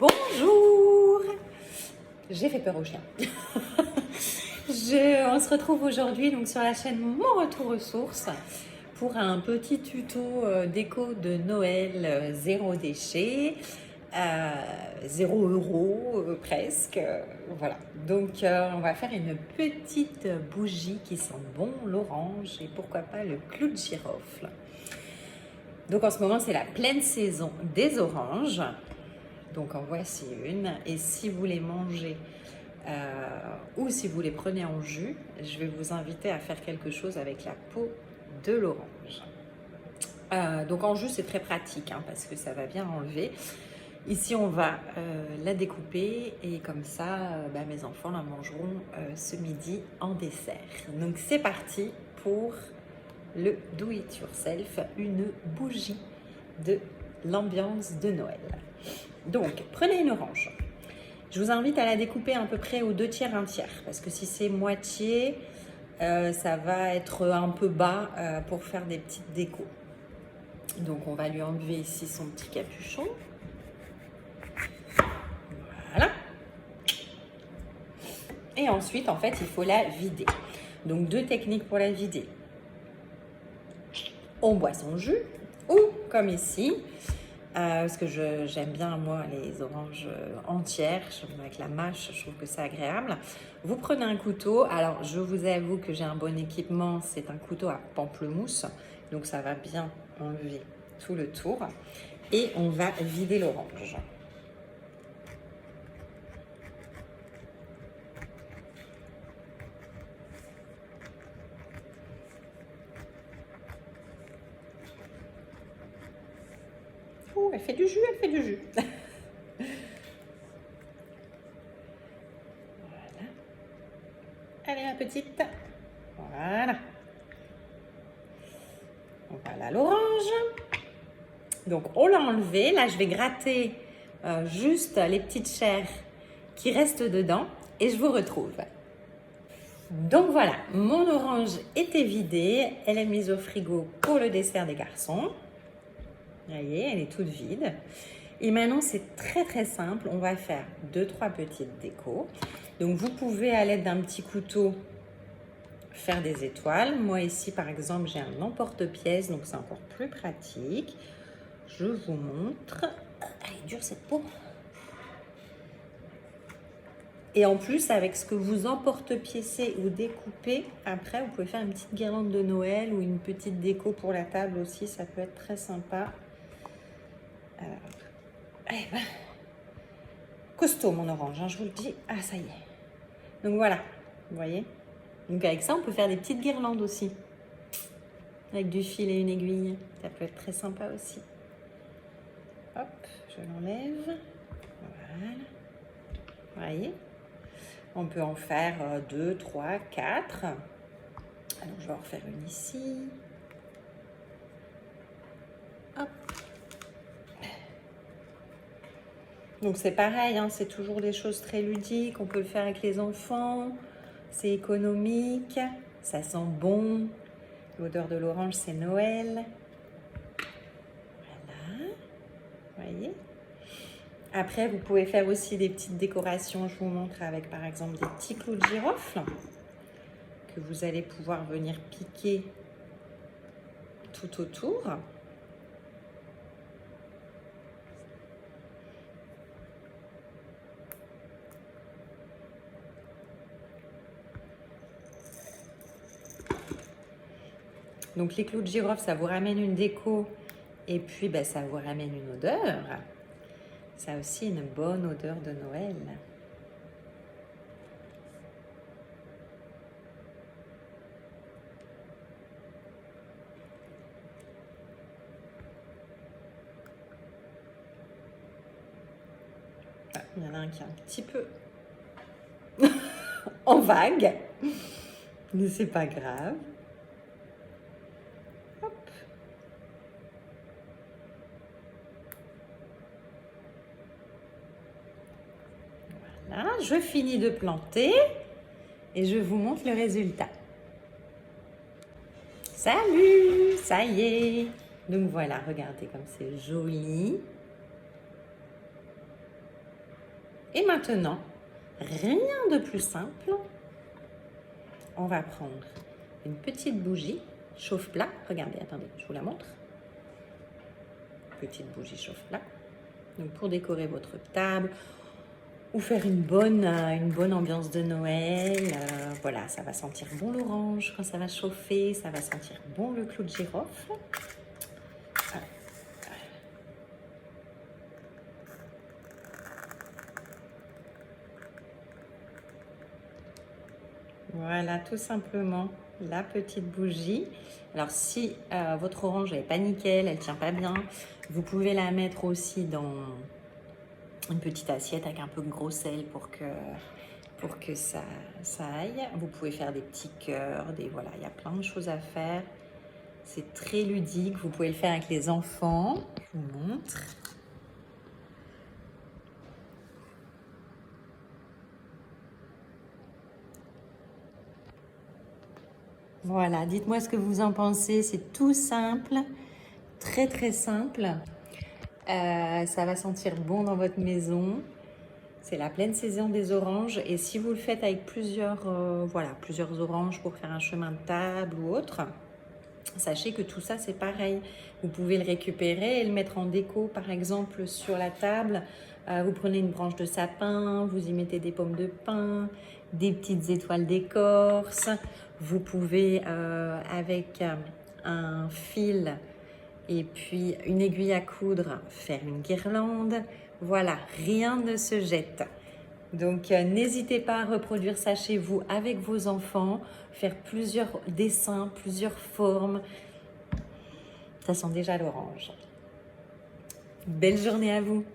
Bonjour! J'ai fait peur au chien. On se retrouve aujourd'hui donc sur la chaîne Mon Retour aux Sources pour un petit tuto déco de Noël zéro déchet, 0 € presque. Voilà, donc on va faire une petite bougie qui sent bon l'orange et pourquoi pas le clou de girofle. Donc en ce moment c'est la pleine saison des oranges. Donc en voici une, et si vous les mangez ou si vous les prenez en jus, je vais vous inviter à faire quelque chose avec la peau de l'orange. Donc en jus c'est très pratique parce que ça va bien enlever. Ici on va la découper et comme ça mes enfants la mangeront ce midi en dessert. Donc c'est parti pour le do it yourself, une bougie de l'ambiance de Noël. Donc, prenez une orange. Je vous invite à la découper à peu près aux 2/3, 1/3. Parce que si c'est moitié, ça va être un peu bas pour faire des petites décos. Donc, on va lui enlever ici son petit capuchon. Voilà. Et ensuite, en fait, il faut la vider. Donc, 2 techniques pour la vider. On boit son jus ou, comme ici, parce que j'aime bien moi les oranges entières avec la mâche, je trouve que c'est agréable. Vous prenez un couteau, alors je vous avoue que j'ai un bon équipement, c'est un couteau à pamplemousse, donc ça va bien enlever tout le tour, et on va vider l'orange. Oh, elle fait du jus, elle fait du jus. Voilà. Allez ma petite. Voilà. Voilà l'orange. Donc on l'a enlevé. Là je vais gratter juste les petites chairs qui restent dedans et je vous retrouve. Donc voilà, mon orange était vidée. Elle est mise au frigo pour le dessert des garçons. Vous voyez, elle est toute vide. Et maintenant, c'est très très simple. On va faire 2-3 petites décos. Donc, vous pouvez, à l'aide d'un petit couteau, faire des étoiles. Moi, ici, par exemple, j'ai un emporte-pièce, donc c'est encore plus pratique. Je vous montre. Elle est dure cette peau. Et en plus, avec ce que vous emporte-piécez ou découpez, après, vous pouvez faire une petite guirlande de Noël ou une petite déco pour la table aussi. Ça peut être très sympa. Alors, costaud mon orange, je vous le dis. Ah, ça y est. Donc voilà, vous voyez. Donc avec ça, on peut faire des petites guirlandes aussi. Avec du fil et une aiguille. Ça peut être très sympa aussi. Hop, je l'enlève. Voilà. Vous voyez. On peut en faire 2, 3, 4. Alors, je vais en refaire une ici. Hop. Donc c'est pareil, c'est toujours des choses très ludiques. On peut le faire avec les enfants. C'est économique. Ça sent bon. L'odeur de l'orange, c'est Noël. Voilà. Vous voyez. Après, vous pouvez faire aussi des petites décorations. Je vous montre avec, par exemple, des petits clous de girofle que vous allez pouvoir venir piquer tout autour. Donc les clous de girofle, ça vous ramène une déco et puis ça vous ramène une odeur. Ça a aussi une bonne odeur de Noël. Ah, il y en a un qui est un petit peu en vague, mais c'est pas grave. Là, je finis de planter et je vous montre le résultat. Salut, ça y est. Donc voilà, regardez comme c'est joli. Et maintenant, rien de plus simple. On va prendre une petite bougie chauffe-plat. Regardez, attendez, je vous la montre. Petite bougie chauffe-plat. Donc pour décorer votre table ou faire une bonne ambiance de Noël. Voilà, ça va sentir bon l'orange quand ça va chauffer. Ça va sentir bon le clou de girofle. Voilà, tout simplement la petite bougie. Alors, si votre orange n'est pas nickel, elle ne tient pas bien, vous pouvez la mettre aussi dans une petite assiette avec un peu de gros sel pour que ça aille. Vous pouvez faire des petits cœurs, voilà, il y a plein de choses à faire. C'est très ludique, vous pouvez le faire avec les enfants. Je vous montre. Voilà, dites-moi ce que vous en pensez. C'est tout simple, très très simple. Ça va sentir bon dans votre maison. C'est la pleine saison des oranges. Et si vous le faites avec plusieurs oranges pour faire un chemin de table ou autre, sachez que tout ça, c'est pareil. Vous pouvez le récupérer et le mettre en déco, par exemple, sur la table. Vous prenez une branche de sapin, vous y mettez des pommes de pin, des petites étoiles d'écorce. Vous pouvez, avec un fil et puis une aiguille à coudre, faire une guirlande. Voilà, rien ne se jette. Donc, n'hésitez pas à reproduire ça chez vous avec vos enfants, faire plusieurs dessins, plusieurs formes. Ça sent déjà l'orange. Belle journée à vous!